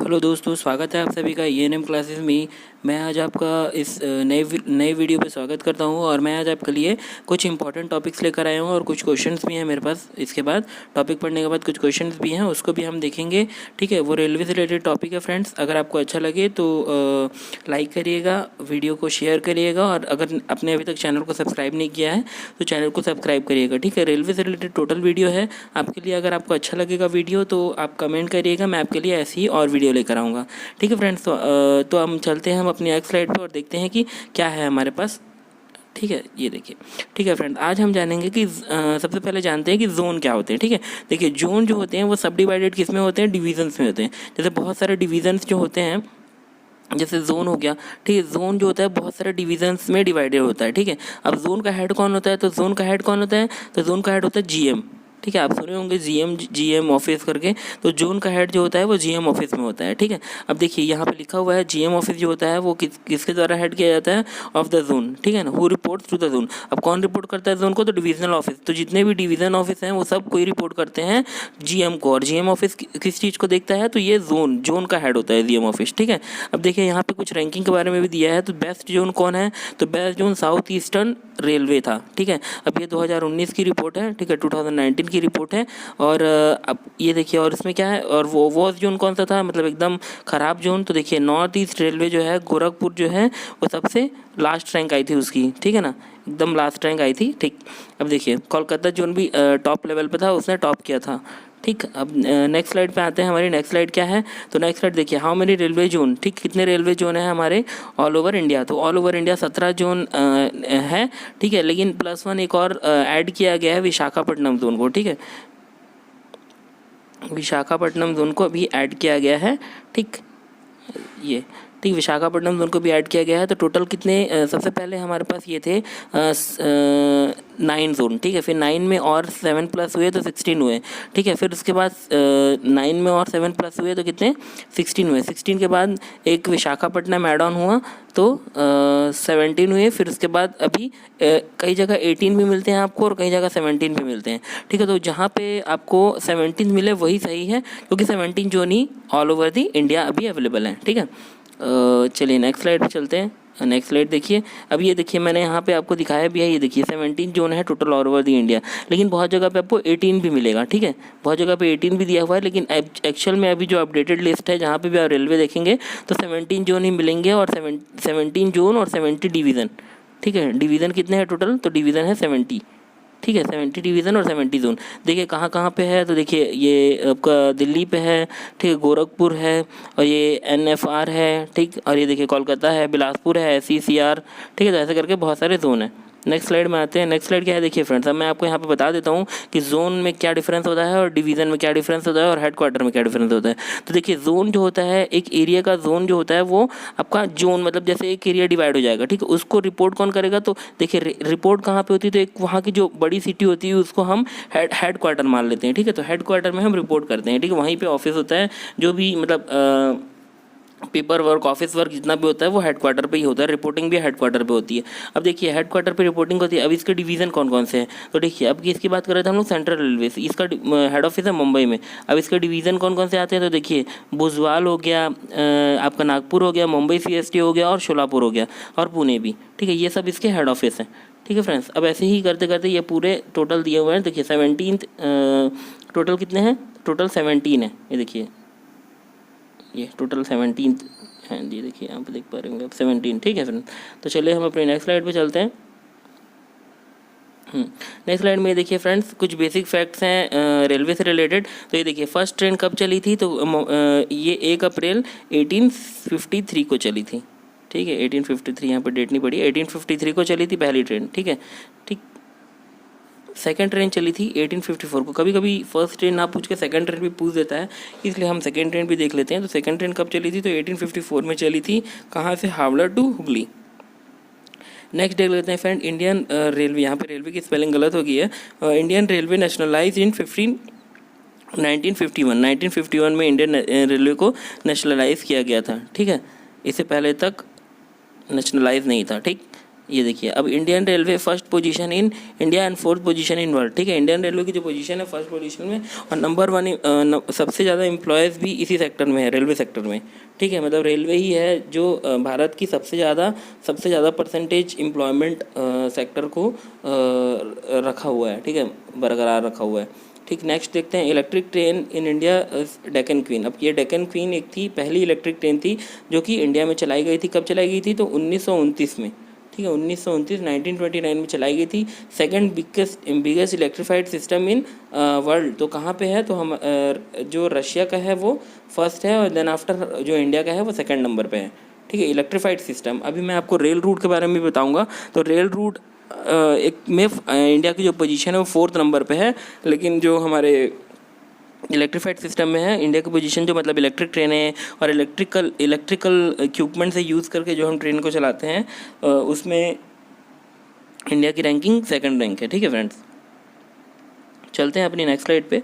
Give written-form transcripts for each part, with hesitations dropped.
Hello दोस्तों, स्वागत है आप सभी का ENM क्लासेस में। मैं आज आपका इस नए वीडियो पे स्वागत करता हूं और मैं आज आपके लिए कुछ इंपॉर्टेंट टॉपिक्स लेकर आया हूं और कुछ क्वेश्चंस भी हैं मेरे पास। इसके बाद टॉपिक पढ़ने के बाद कुछ क्वेश्चंस भी हैं, उसको भी हम देखेंगे। ठीक है, वो रेलवे से रिलेटेड टॉपिक है फ्रेंड्स। अगर आपको अच्छा लगे तो लाइक करिएगा, वीडियो को शेयर करिएगा और अगर आपने अभी तक चैनल को सब्सक्राइब नहीं किया है तो चैनल को सब्सक्राइब करिएगा। ठीक है, रेलवे से रिलेटेड टोटल वीडियो है आपके लिए। अगर आपको अच्छा लगेगा वीडियो तो आप कमेंट करिएगा, मैं आपके लिए ऐसी ही और वीडियो लेकर आऊँगा। ठीक है फ्रेंड्स, तो हम चलते हैं हम अपनी नेक्स्ट स्लाइड पर और देखते हैं कि क्या है हमारे पास। ठीक है, ये देखिए। ठीक है फ्रेंड, आज हम जानेंगे कि सबसे पहले जानते हैं कि जोन क्या होते हैं। ठीक है, देखिए जोन जो होते हैं वो सब डिवाइडेड किस में होते हैं, डिवीजन्स में होते हैं। जैसे बहुत सारे डिवीजन्स जो होते हैं, जैसे जोन हो गया। ठीक है, जोन जो होता है बहुत सारे डिवीजन्स में डिवाइडेड होता है। ठीक है, अब जोन का हेड कौन होता है, तो जोन का हेड कौन होता है, तो जोन का हेड होता है GM। ठीक है, आप सुने होंगे GM ऑफिस करके, तो जोन का हेड जो होता है वो GM ऑफिस में होता है। ठीक है, अब देखिए यहाँ पे लिखा हुआ है GM ऑफिस जो होता है वो किसके द्वारा हेड किया जाता है, ऑफ द जोन। ठीक है ना, who report to the zone. अब कौन रिपोर्ट करता है जोन को, तो डिविजनल ऑफिस। तो जितने भी डिवीजन ऑफिस हैं वो सब कोई रिपोर्ट करते हैं GM को। और GM ऑफिस किस चीज़ को देखता है, तो ये जोन का हेड होता है GM ऑफिस। ठीक है, अब देखिए यहाँ पे कुछ रैंकिंग के बारे में भी दिया है। तो बेस्ट जोन कौन है, तो west zone south eastern railway था। ठीक है, अब ये 2019 की रिपोर्ट है। ठीक है, 2019 की रिपोर्ट है। और अब ये देखिए, और इसमें क्या है, और वो वर्स्ट जोन कौन सा था, मतलब एकदम ख़राब जोन। तो देखिए नॉर्थ ईस्ट रेलवे जो है, गोरखपुर जो है वो सबसे लास्ट रैंक आई थी उसकी। ठीक है ना, एकदम लास्ट रैंक आई थी। ठीक, अब देखिए कोलकाता जोन भी टॉप लेवल पे था, उसने टॉप किया था। ठीक, अब नेक्स्ट स्लाइड पे आते हैं। हमारी नेक्स्ट स्लाइड क्या है, तो नेक्स्ट स्लाइड देखिए, हाउ मेनी रेलवे जोन। ठीक, कितने रेलवे जोन है हमारे ऑल ओवर इंडिया, तो ऑल ओवर इंडिया 17 जोन है। ठीक है, लेकिन +1 एक और ऐड किया गया है, विशाखापट्टनम जोन को। ठीक है, विशाखापट्टनम जोन को अभी ऐड किया गया है। ठीक, ये ठीक, विशाखापट्टनम जोन को भी ऐड किया गया है। तो टोटल कितने, सबसे पहले हमारे पास ये थे 9 जोन। ठीक है, फिर 9 में और 7 प्लस हुए तो 16 हुए। ठीक है, फिर उसके बाद 9 में और 7 प्लस हुए तो कितने, 16 हुए। 16 के बाद एक विशाखापट्टनम ऐड ऑन हुआ तो 17 हुए। फिर उसके बाद अभी कई जगह 18 भी मिलते हैं आपको और कई जगह 17 भी मिलते हैं। ठीक है, तो जहाँ पे आपको 17 मिले वही सही है, क्योंकि 17 zone he all over the India अभी अवेलेबल है। ठीक है, चलिए नेक्स्ट स्लाइड पे चलते हैं। नेक्स्ट स्लाइड देखिए, अब ये देखिए मैंने यहाँ पे आपको दिखाया भी है। ये देखिए 17 जोन है total all over the India, लेकिन बहुत जगह पे आपको 18 भी मिलेगा। ठीक है, बहुत जगह पे 18 भी दिया हुआ है, लेकिन एक्चुअल में अभी जो अपडेटेड लिस्ट है जहाँ पे भी आप रेलवे देखेंगे तो 17 जोन ही मिलेंगे, और 17 जोन और 70 डिवीज़न। ठीक है, डिवीज़न कितने हैं टोटल, तो डिवीज़न है 70। ठीक है, 70 डिवीज़न और 70 जोन। देखिए कहाँ कहाँ पे है, तो देखिए ये आपका दिल्ली पे है। ठीक है, गोरखपुर है, और ये NFR है। ठीक, और ये देखिए कोलकाता है, बिलासपुर है, SECR। ठीक है, तो ऐसे करके बहुत सारे जोन हैं। नेक्स्ट स्लाइड में आते हैं। नेक्स्ट स्लाइड क्या है, देखिए फ्रेंड्स, अब मैं आपको यहाँ पे बता देता हूँ कि जोन में क्या डिफरेंस होता है और डिवीज़न में क्या डिफरेंस होता है और हेडक्वार्टर में क्या डिफरेंस होता है। तो देखिए जोन जो होता है, एक एरिया का जोन जो होता है वो आपका जोन, मतलब जैसे एक एरिया डिवाइड हो जाएगा। ठीक है, उसको रिपोर्ट कौन करेगा, तो देखिए रिपोर्ट कहाँ पे होती है, तो एक वहाँ की जो बड़ी सिटी होती है उसको हम हेडक्वार्टर मान लेते हैं। ठीक है, तो हेडक्वार्टर में हम रिपोर्ट करते हैं। ठीक है, वहीं पर ऑफिस होता है, जो भी मतलब पेपर वर्क, ऑफिस वर्क जितना भी होता है वो हेडक्वार्टर पे ही होता है। रिपोर्टिंग भी हेडक्वार्टर पे होती है। अब देखिए हेडक्वार्टर पे रिपोर्टिंग होती है। अब इसके डिवीज़न कौन कौन से हैं, तो देखिए अब इसकी बात कर रहे थे हम लोग सेंट्रल रेलवे से, इसका हेड ऑफिस है मुंबई में। अब इसके डिवीज़न कौन कौन से आते हैं, तो देखिए भुजवाल हो गया, आपका नागपुर हो गया, मुंबई CST हो गया, और शोलापुर हो गया, और पुणे भी। ठीक है, ये सब इसके हेड ऑफिस हैं। ठीक है फ्रेंड्स, अब ऐसे ही करते करते ये पूरे टोटल दिए हुए हैं। देखिए 17 टोटल कितने हैं, टोटल 17 है। ये देखिए ये टोटल 17 हैं। जी देखिए यहाँ पे देख पा रहे होंगे आप 17। ठीक है फ्रेंड, तो चलिए हम अपने नेक्स्ट स्लाइड पे चलते हैं। नेक्स्ट स्लाइड में देखिए फ्रेंड्स, कुछ बेसिक फैक्ट्स हैं रेलवे से रिलेटेड। तो ये देखिए फर्स्ट ट्रेन कब चली थी, तो ये 1 अप्रैल 1853 को चली थी। ठीक है, 1853, यहाँ पर डेट नहीं पड़ी, 1853 को चली थी पहली ट्रेन। ठीक है, ठीक, सेकंड ट्रेन चली थी 1854 को। कभी कभी फर्स्ट ट्रेन ना पूछ के सेकंड ट्रेन भी पूछ देता है, इसलिए हम सेकंड ट्रेन भी देख लेते हैं। तो सेकंड ट्रेन कब चली थी, तो 1854 में चली थी। कहाँ से, हावड़ा टू हुगली। नेक्स्ट देख लेते हैं फ्रेंड, इंडियन रेलवे। यहाँ पे रेलवे की स्पेलिंग गलत हो गई है। इंडियन रेलवे नेशनलाइज इन 1951 में इंडियन रेलवे को नेशनलाइज किया गया था। ठीक है, इससे पहले तक नेशनलाइज नहीं था। ठीक, ये देखिए, अब Indian railway first position in India and fourth position in world, ठीक है। इंडियन रेलवे की जो पोजीशन है फर्स्ट पोजीशन में, और नंबर वन सबसे ज़्यादा एम्प्लॉयज़ भी इसी सेक्टर में है, रेलवे सेक्टर में, ठीक है। मतलब रेलवे ही है जो भारत की सबसे ज़्यादा परसेंटेज एम्प्लॉयमेंट सेक्टर को रखा हुआ है, ठीक है, बरकरार रखा हुआ है, ठीक। नेक्स्ट देखते हैं, electric train in India Deccan queen. अब ये डेक्कन क्वीन एक थी, पहली इलेक्ट्रिक ट्रेन थी जो कि इंडिया में चलाई गई थी। कब चलाई गई थी? तो 1929 में, ठीक है, 1929 में चलाई गई थी। Second biggest electrified system in world, तो कहाँ पे है? तो हम जो रशिया का है वो फर्स्ट है, और देन आफ्टर जो इंडिया का है वो सेकंड नंबर पे है, ठीक है, इलेक्ट्रीफाइड सिस्टम। अभी मैं आपको रेल रूट के बारे में बताऊँगा। तो रेल रूट एक में इंडिया की जो पोजीशन है वो फोर्थ नंबर पे है, लेकिन जो हमारे इलेक्ट्रीफाइड सिस्टम में है इंडिया की पोजीशन, जो मतलब इलेक्ट्रिक ट्रेनें और इलेक्ट्रिकल इक्विपमेंट से यूज़ करके जो हम ट्रेन को चलाते हैं, उसमें इंडिया की रैंकिंग सेकंड रैंक है, ठीक है फ्रेंड्स। चलते हैं अपनी नेक्स्ट स्लाइड पे,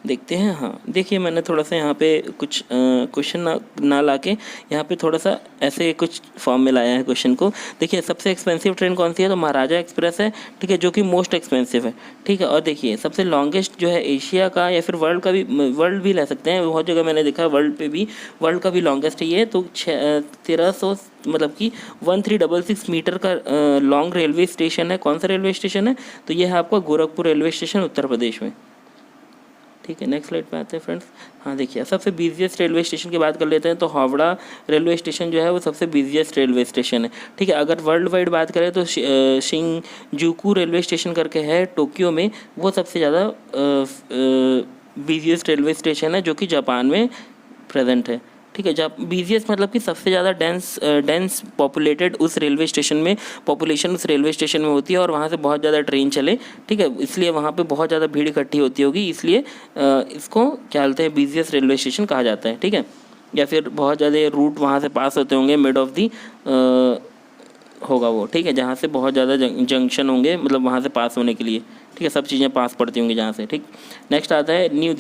देखते हैं। हाँ देखिए, मैंने थोड़ा सा यहाँ पे कुछ क्वेश्चन ना लाके यहाँ पे थोड़ा सा ऐसे कुछ फॉर्म में लाया है क्वेश्चन को। देखिए, सबसे एक्सपेंसिव ट्रेन कौन सी है? तो महाराजा एक्सप्रेस है, ठीक है, जो कि मोस्ट एक्सपेंसिव है, ठीक है। और देखिए, सबसे लॉन्गेस्ट जो है एशिया का या फिर वर्ल्ड भी ले सकते हैं, बहुत जगह मैंने देखा वर्ल्ड का भी लॉन्गेस्ट है ये। तो 1300 मतलब कि 1366 मीटर का लॉन्ग रेलवे स्टेशन है। कौन सा रेलवे स्टेशन है? तो ये है आपका गोरखपुर रेलवे स्टेशन, उत्तर प्रदेश में, ठीक है। नेक्स्ट स्लाइड पे आते हैं फ्रेंड्स। हाँ देखिए, सबसे बिजिएस्ट रेलवे स्टेशन की बात कर लेते हैं। तो हावड़ा रेलवे स्टेशन जो है वो सबसे बिजिएस्ट रेलवे स्टेशन है, ठीक है। अगर वर्ल्ड वाइड बात करें तो शिंजुकू रेलवे स्टेशन करके है टोक्यो में, वो सबसे ज़्यादा बिजिएस्ट रेलवे स्टेशन है, जो कि जापान में प्रेजेंट है, ठीक है। जब बिजिएस्ट मतलब कि सबसे ज़्यादा डेंस पॉपुलेटेड उस रेलवे स्टेशन में, पॉपुलेशन उस रेलवे स्टेशन में होती है, और वहाँ से बहुत ज़्यादा ट्रेन चले, ठीक है, इसलिए वहाँ पे बहुत ज़्यादा भीड़ इकट्ठी होती होगी, इसलिए इसको क्या बोलते हैं, बिजिएस्ट रेलवे स्टेशन कहा जाता है, ठीक है। या फिर बहुत ज़्यादा रूट वहाँ से पास होते होंगे, मिड ऑफ दी होगा वो, ठीक है, जहाँ से बहुत ज़्यादा जंक्शन होंगे, मतलब वहाँ से पास होने के लिए, ठीक है, सब चीज़ें पास पड़ती होंगी जहाँ से, ठीक। नेक्स्ट आता है न्यू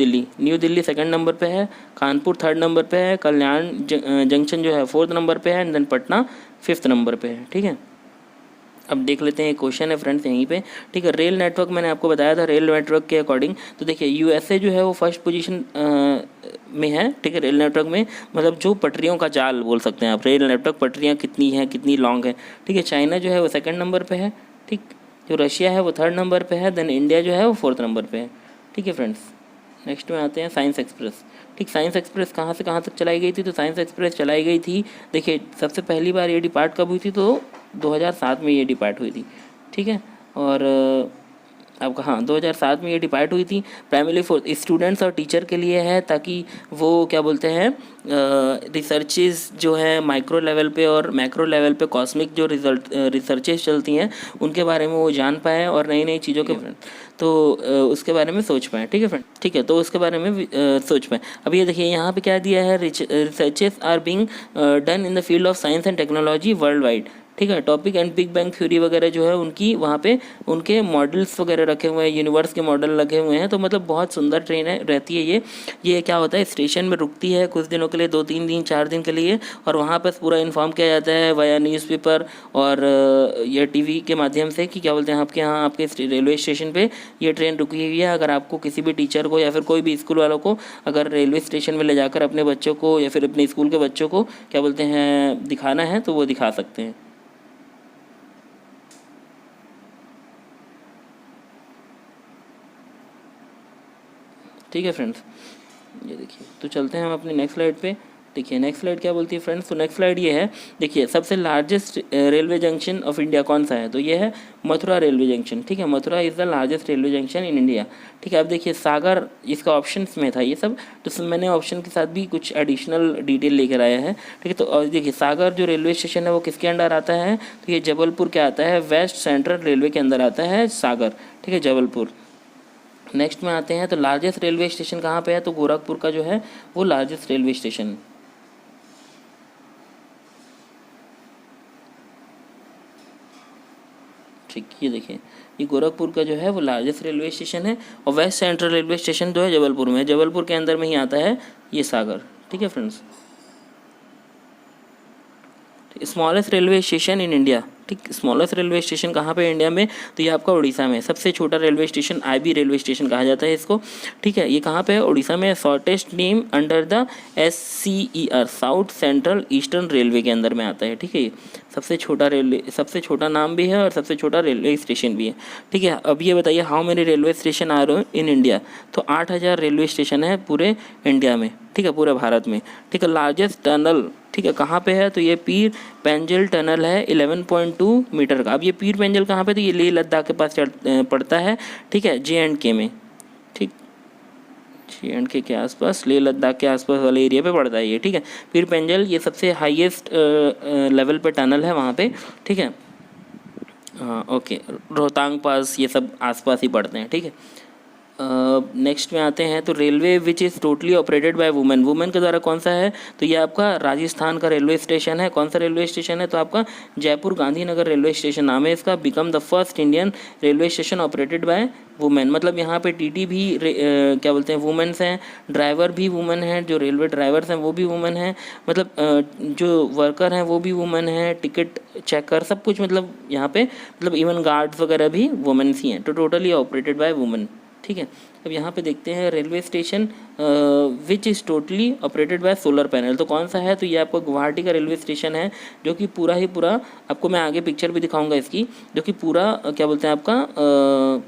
दिल्ली सेकंड नंबर पे है, कानपुर थर्ड नंबर पे है, कल्याण जंक्शन जो है फोर्थ नंबर पे है, and then Patna fifth number पे है, ठीक है। अब देख लेते हैं, क्वेश्चन है फ्रेंड्स यहीं पे, ठीक है। रेल नेटवर्क मैंने आपको बताया था, रेल नेटवर्क के अकॉर्डिंग तो देखिए यूएसए जो है वो फर्स्ट पोजीशन में है, ठीक है, रेल नेटवर्क में, मतलब जो पटरियों का जाल बोल सकते हैं आप, रेल नेटवर्क पटरियाँ कितनी हैं, कितनी लॉन्ग है, ठीक है। चाइना जो है वो सेकंड नंबर पे है, ठीक। जो रशिया है वो थर्ड नंबर पे है, देन इंडिया जो है वो फोर्थ नंबर पे है, ठीक है फ्रेंड्स। नेक्स्ट में आते हैं साइंस एक्सप्रेस, ठीक। साइंस एक्सप्रेस कहाँ से कहाँ तक चलाई गई थी? तो साइंस एक्सप्रेस चलाई गई थी, देखिए सबसे पहली बार ये डिपार्ट कब हुई थी? तो 2007 में ये डिपार्ट हुई थी, ठीक है। और अब हाँ 2007 में ये डिपार्ट हुई थी, प्राइमरी फॉर स्टूडेंट्स और टीचर के लिए है, ताकि वो क्या बोलते हैं रिसर्चेस जो है माइक्रो लेवल पे और मैक्रो लेवल पे कॉस्मिक जो रिसर्चेस चलती हैं उनके बारे में वो जान पाए, और नई नई चीज़ों के तो उसके बारे में सोच पाएँ, ठीक है फ्रेंड, ठीक है। तो उसके बारे में सोच पाएँ। अब ये देखिए यहाँ पे क्या दिया है, researches are being done in the field of science and technology world wide, ठीक है। Topic and big bang theory वगैरह जो है उनकी वहाँ पे उनके मॉडल्स वगैरह रखे हुए हैं, यूनिवर्स के मॉडल लगे हुए हैं। तो मतलब बहुत सुंदर ट्रेन है रहती है ये क्या होता है, स्टेशन में रुकती है कुछ दिनों के लिए, 2-3 दिन 4 दिन के लिए, और वहाँ पर पूरा इन्फॉर्म किया जाता है वाया न्यूज़पेपर और या टीवी के माध्यम से कि क्या बोलते हैं आपके यहाँ आपके रेलवे स्टेशन पर ये ट्रेन रुकी हुई है। अगर आपको किसी भी टीचर को या फिर कोई भी स्कूल वालों को अगर रेलवे स्टेशन में ले जाकर अपने बच्चों को या फिर अपने स्कूल के बच्चों को क्या बोलते हैं दिखाना है, तो वो दिखा सकते हैं। ठीक है फ्रेंड्स, ये देखिए, तो चलते हैं हम अपनी नेक्स्ट स्लाइड पे। देखिए नेक्स्ट स्लाइड क्या बोलती है फ्रेंड्स, तो नेक्स्ट स्लाइड ये है, देखिए सबसे largest railway junction of India कौन सा है? तो ये है मथुरा रेलवे जंक्शन, ठीक है। Mathura is the largest railway junction in India, ठीक है। अब देखिए सागर इसका ऑप्शन में था ये सब, तो मैंने ऑप्शन के साथ भी कुछ एडिशनल डिटेल लेकर आया है, ठीक है। तो देखिए सागर जो रेलवे स्टेशन है वो किसके अंडर आता है? तो ये जबलपुर के आता है, वेस्ट सेंट्रल रेलवे के अंदर आता है सागर, ठीक है, जबलपुर। नेक्स्ट में आते हैं, तो लार्जेस्ट रेलवे स्टेशन कहाँ पे है? तो गोरखपुर का जो है वो लार्जेस्ट रेलवे स्टेशन, ठीक। ये देखिए ये गोरखपुर का जो है वो लार्जेस्ट रेलवे स्टेशन है, और वेस्ट सेंट्रल रेलवे स्टेशन जो है जबलपुर में है, जबलपुर के अंदर में ही आता है ये सागर, ठीक है friends. Smallest railway station in India, ठीक, स्मॉलेस्ट रेलवे स्टेशन कहाँ पे इंडिया में, तो ये आपका उड़ीसा में। सबसे छोटा railway station IB railway station कहा जाता है इसको, ठीक है। ये कहाँ पे है, उड़ीसा में। Shortest name under the SCER, south central eastern railway के अंदर में आता है, ठीक है। ये सबसे छोटा रेलवे, सबसे छोटा नाम भी है और सबसे छोटा रेलवे स्टेशन भी है, ठीक है। अब ये बताइए how many railway station are in India, तो 8000 रेलवे स्टेशन है पूरे इंडिया में, ठीक है, पूरे भारत में, ठीक है। लार्जेस्ट टनल, ठीक है, कहाँ पे है, तो ये पीर पेंजल टनल है 11.2 मीटर का। अब ये पीर पेंजल कहाँ पे, तो ये लेह लद्दाख के पास पड़ता है, ठीक है, JNK में, ठीक, JNK के आसपास, लेह लद्दाख के आसपास वाले एरिया पे पड़ता है ये, ठीक है। पीर पेंजल ये सबसे हाईएस्ट लेवल पे टनल है वहाँ पे, ठीक है। हाँ ओके, रोहतांग पास ये सब आसपास ही पड़ते हैं, ठीक है। नेक्स्ट में आते हैं, तो railway which is totally operated by women, women के द्वारा कौन सा है, तो ये आपका राजस्थान का रेलवे स्टेशन है। कौन सा रेलवे स्टेशन है, तो आपका जयपुर गांधीनगर रेलवे स्टेशन नाम है इसका। Become the first Indian railway station operated by women, मतलब यहाँ पे TT भी क्या बोलते हैं, वुमेन्स हैं, ड्राइवर भी वुमेन हैं, जो रेलवे ड्राइवर्स हैं वो भी वुमेन हैं, मतलब जो वर्कर हैं वो भी वुमेन हैं, टिकट चेकर सब कुछ, मतलब यहाँ पे मतलब इवन गार्ड्स वगैरह भी वुमेन्स ही हैं, तो टोटली ऑपरेटेड बाय वुमेन, ठीक है। अब यहाँ पे देखते हैं railway station which is totally operated by solar panel, तो कौन सा है, तो ये आपका गुवाहाटी का रेलवे स्टेशन है, जो कि पूरा ही पूरा, आपको मैं आगे पिक्चर भी दिखाऊंगा इसकी, जो कि पूरा क्या बोलते हैं आपका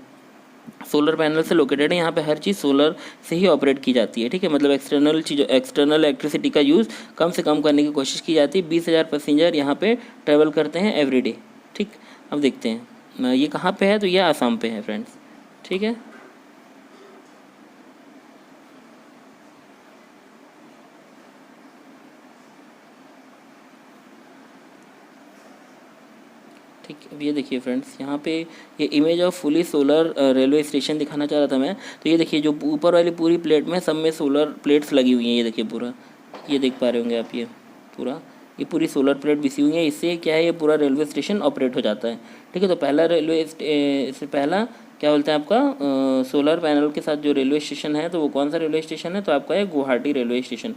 सोलर पैनल से लोकेटेड है। यहाँ पे हर चीज़ सोलर से ही ऑपरेट की जाती है, ठीक है, मतलब एक्सटर्नल इलेक्ट्रिसिटी का यूज़ कम से कम करने की कोशिश की जाती है। 20,000 पैसेंजर यहाँ पे ट्रेवल करते हैं एवरीडे, ठीक। अब देखते हैं ये कहाँ पे है, तो ये आसाम पे है फ्रेंड्स, ठीक है। ठीक, अब ये देखिए फ्रेंड्स, यहाँ पे ये image of fully solar railway station दिखाना चाह रहा था मैं, तो ये देखिए जो ऊपर वाली पूरी प्लेट में सब में सोलर प्लेट्स लगी हुई हैं, ये देखिए पूरा, ये देख पा रहे होंगे आप, ये पूरा, ये पूरी सोलर प्लेट बिछी हुई है। इससे क्या है, ये पूरा रेलवे स्टेशन ऑपरेट हो जाता है, ठीक है। तो पहला इससे पहला क्या बोलते हैं आपका सोलर पैनल के साथ जो रेलवे स्टेशन है, तो वो कौन सा रेलवे स्टेशन है, तो आपका है गुवाहाटी रेलवे स्टेशन,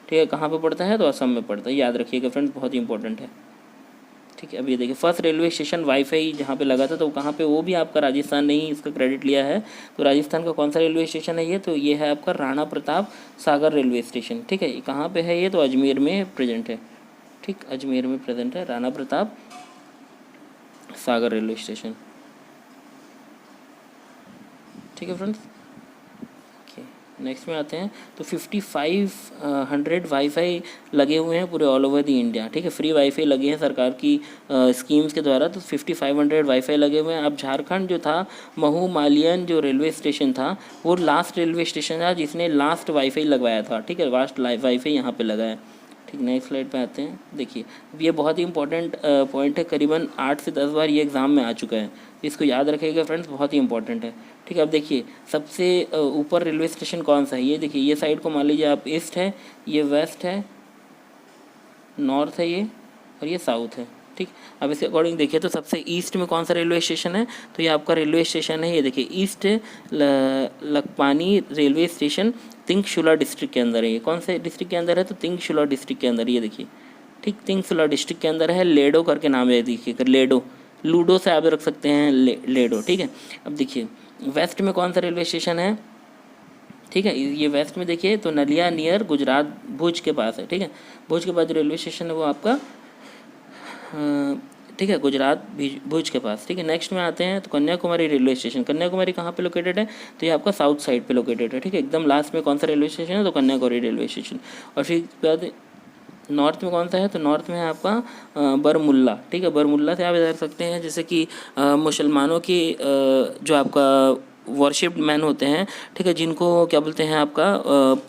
ठीक है। कहाँ पर पड़ता है, तो असम में पड़ता है, याद रखिएगा फ्रेंड्स, बहुत ही इंपॉर्टेंट है, ठीक है। अब ये देखिए फर्स्ट रेलवे स्टेशन वाईफाई जहाँ पे लगा था, तो कहाँ पे, वो भी आपका राजस्थान ने ही इसका क्रेडिट लिया है। तो राजस्थान का कौन सा रेलवे स्टेशन है ये, तो ये है आपका राणा प्रताप सागर रेलवे स्टेशन, ठीक है। ये कहाँ पे है ये, तो अजमेर में प्रेजेंट है, ठीक, अजमेर में प्रेजेंट है राणा प्रताप सागर रेलवे स्टेशन, ठीक है फ्रेंड्स। नेक्स्ट में आते हैं, तो 5500 वाईफाई लगे हुए हैं पूरे ऑल ओवर दी इंडिया, ठीक है। फ्री वाईफाई लगे हैं सरकार की स्कीम्स के द्वारा, तो 5500 वाईफाई लगे हुए हैं। अब झारखंड जो था, महू मालियन जो रेलवे स्टेशन था, वो लास्ट रेलवे स्टेशन था जिसने लास्ट वाईफाई लगवाया था, ठीक है, लास्ट वाईफाई यहाँ पे लगा है, ठीक। नेक्स्ट स्लाइड पे आते हैं, देखिए अब ये बहुत ही इंपॉर्टेंट पॉइंट है, करीबन 8 से 10 बार ये एग्ज़ाम में आ चुका है, इसको याद रखिएगा फ्रेंड्स, बहुत ही इंपॉर्टेंट है, ठीक है। अब देखिए सबसे ऊपर रेलवे स्टेशन कौन सा है, ये देखिए, ये साइड को मान लीजिए आप ईस्ट है, ये वेस्ट है, नॉर्थ है ये, और ये साउथ है, ठीक। अब इसके अकॉर्डिंग देखिए, तो सबसे ईस्ट में कौन सा रेलवे स्टेशन है, तो ये आपका रेलवे स्टेशन है, ये देखिए ईस्ट लकपानी रेलवे स्टेशन तिंकशुला डिस्ट्रिक्ट के अंदर है। ये कौन से डिस्ट्रिक्ट के अंदर है, तो तिंकशुला डिस्ट्रिक्ट के अंदर, ये देखिए, ठीक, तिंकशुला डिस्ट्रिक्ट के अंदर है। लेडो करके नाम है, देखिए लेडो, लूडो से आप रख सकते हैं, लेडो, ठीक है। अब देखिए वेस्ट में कौन सा रेलवे स्टेशन है, ठीक है, ये वेस्ट में देखिए, तो नलिया नियर गुजरात, भुज के पास है, ठीक है। भुज के पास जो रेलवे स्टेशन है वो आपका ठीक है, गुजरात भुज के पास, ठीक है। नेक्स्ट में आते हैं, तो कन्याकुमारी रेलवे स्टेशन, कन्याकुमारी कहाँ पे लोकेटेड है, तो ये आपका साउथ साइड पे लोकेटेड है, ठीक है। एकदम लास्ट में कौन सा रेलवे स्टेशन है, तो कन्याकुमारी रेलवे स्टेशन। और फिर बाद नॉर्थ में कौन सा है, तो नॉर्थ में है आपका बरमुल्ला, ठीक है। बरमुल्ला से आप इधर सकते हैं, जैसे कि मुसलमानों की जो आपका वर्शिप्ड मैन होते हैं, ठीक है, जिनको क्या बोलते हैं आपका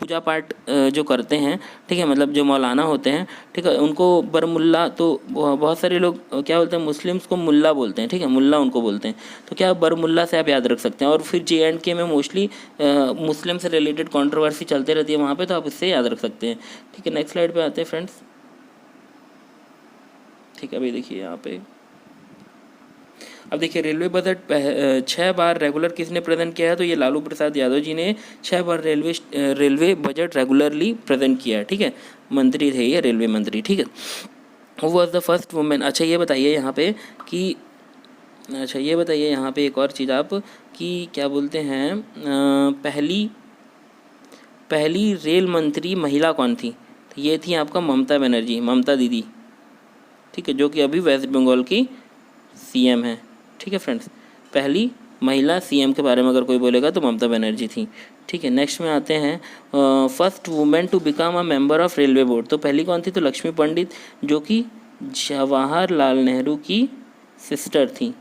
पूजा पाठ जो करते हैं, ठीक है, मतलब जो मौलाना होते हैं, ठीक है, उनको बरमुल्ला, तो बहुत सारे लोग क्या बोलते हैं, मुस्लिम्स को मुल्ला बोलते हैं, ठीक है, मुल्ला उनको बोलते हैं, तो क्या बरमुल्ला से आप याद रख सकते हैं। और फिर JNK में मोस्टली मुस्लिम से रिलेटेड कंट्रोवर्सी चलते रहती है वहाँ पे, तो आप इससे याद रख सकते हैं, ठीक है। नेक्स्ट स्लाइड पे आते हैं फ्रेंड्स, ठीक है। अभी देखिए यहाँ पे, अब देखिए रेलवे बजट 6 बार रेगुलर किसने प्रेजेंट किया है, तो ये लालू प्रसाद यादव जी ने 6 बार रेलवे बजट रेगुलरली प्रेजेंट किया है, ठीक है। मंत्री थे ये, रेलवे मंत्री, ठीक है। Who was the first women. अच्छा ये बताइए यहाँ पे कि अच्छा ये बताइए यहाँ पे एक और चीज़ आप कि क्या बोलते हैं पहली पहली रेल मंत्री महिला कौन थी। तो ये थी आपका ममता बनर्जी, ममता दीदी, ठीक है, जो कि अभी वेस्ट बंगाल की सीएम है। ठीक है फ्रेंड्स, पहली महिला सीएम के बारे में अगर कोई बोलेगा तो ममता बनर्जी थी। ठीक है, नेक्स्ट में आते हैं first women to become a member of railway board. तो पहली कौन थी, तो लक्ष्मी पंडित, जो कि जवाहरलाल नेहरू की सिस्टर थी।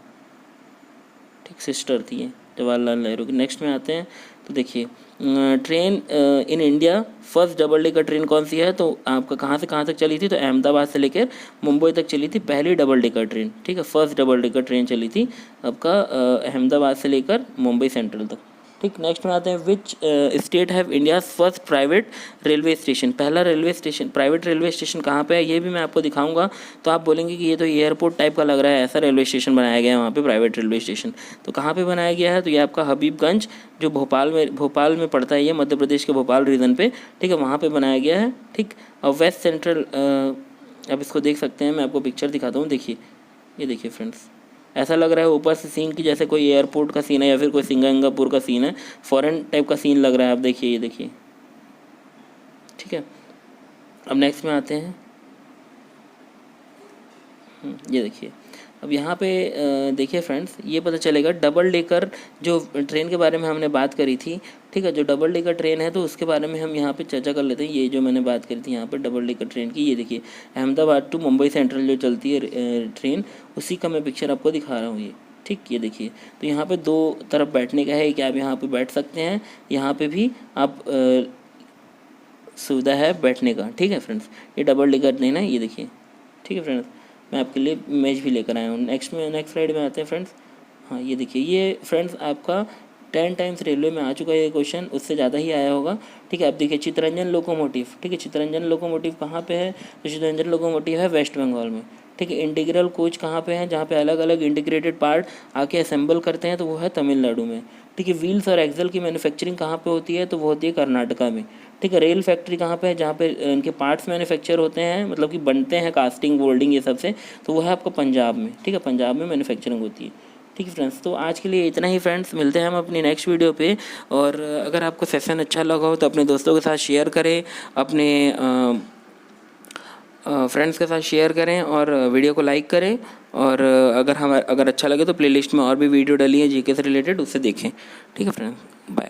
ठीक, सिस्टर थी ये जवाहरलाल नेहरू की। नेक्स्ट में आते हैं तो देखिए train in India first double decker train कौन सी है। तो आपका कहाँ से कहाँ तक चली थी, तो अहमदाबाद से लेकर मुंबई तक चली थी पहली डबल डेकर ट्रेन। ठीक है, फर्स्ट डबल डेकर ट्रेन चली थी आपका अहमदाबाद से लेकर मुंबई सेंट्रल तक। ठीक, नेक्स्ट में आते हैं which state have India first private railway station. पहला railway station, private railway station कहाँ पे है ये भी मैं आपको दिखाऊंगा। तो आप बोलेंगे कि ये तो एयरपोर्ट टाइप का लग रहा है, ऐसा रेलवे स्टेशन बनाया गया है वहाँ पे प्राइवेट रेलवे स्टेशन। तो कहाँ पे बनाया गया है, तो ये आपका हबीबगंज, जो भोपाल में पड़ता है, ये मध्य प्रदेश के भोपाल रीजन पे। ठीक है, वहाँ पर बनाया गया है। ठीक, और वेस्ट सेंट्रल अब इसको देख सकते हैं, मैं आपको पिक्चर दिखाता हूँ। देखिए, ये देखिए फ्रेंड्स, ऐसा लग रहा है ऊपर से सीन की जैसे कोई एयरपोर्ट का सीन है या फिर कोई सिंगापुर का सीन है, फॉरेन टाइप का सीन लग रहा है। आप देखिए, ये देखिए। ठीक है, अब नेक्स्ट में आते हैं। ये देखिए, अब यहाँ पे देखिए फ्रेंड्स, ये पता चलेगा डबल डेकर जो ट्रेन के बारे में हमने बात करी थी। ठीक है, जो डबल डेकर ट्रेन है तो उसके बारे में हम यहाँ पे चर्चा कर लेते हैं। ये जो मैंने बात करी थी यहाँ पे डबल डेकर ट्रेन की, ये देखिए अहमदाबाद टू मुंबई सेंट्रल जो चलती है ट्रेन, उसी का मैं पिक्चर आपको दिखा रहा हूँ ये। ठीक, ये देखिए, तो यहाँ पे दो तरफ बैठने का है कि आप यहाँ पे बैठ सकते हैं, यहाँ पे भी आप सुविधा है बैठने का। ठीक है फ्रेंड्स, ये डबल डेकर ट्रेन है, ये देखिए। ठीक है फ्रेंड्स, मैं आपके लिए इमेज भी लेकर आया हूँ। नेक्स्ट स्लाइड में आते हैं फ्रेंड्स। हाँ, ये देखिए, ये फ्रेंड्स आपका 10 टाइम्स रेलवे में आ चुका है ये क्वेश्चन, उससे ज़्यादा ही आया होगा। ठीक है, अब देखिए चितरंजन लोकोमोटिव। ठीक है, चितरंजन लोकोमोटिव कहाँ पे है, तो चितरंजन लोकोमोटिव है वेस्ट बंगाल में। ठीक है, इंटीग्रल कोच कहाँ पे है, जहाँ पे अलग अलग इंटीग्रेटेड पार्ट आके असेंबल करते हैं, तो वो है तमिलनाडु में। ठीक है, व्हील्स और एक्सल की मैन्युफैक्चरिंग कहाँ पे होती है, तो वो होती है कर्नाटका में। ठीक है, रेल फैक्ट्री कहाँ पे है, जहाँ पे इनके पार्ट्स मैन्युफैक्चर होते हैं, मतलब कि बनते हैं कास्टिंग बोल्डिंग ये सब से, तो वो है आपका पंजाब में। ठीक है, पंजाब में मैन्युफैक्चरिंग होती है। ठीक है फ्रेंड्स, तो आज के लिए इतना ही फ्रेंड्स, मिलते हैं हम अपनी नेक्स्ट वीडियो पे। और अगर आपको सेशन अच्छा लगा हो तो अपने दोस्तों के साथ शेयर करें, अपने फ्रेंड्स के साथ शेयर करें और वीडियो को लाइक करें। और अगर अच्छा लगे तो प्लेलिस्ट में और भी वीडियो डली है जीके से रिलेटेड, उससे देखें। ठीक है फ्रेंड्स, बाय।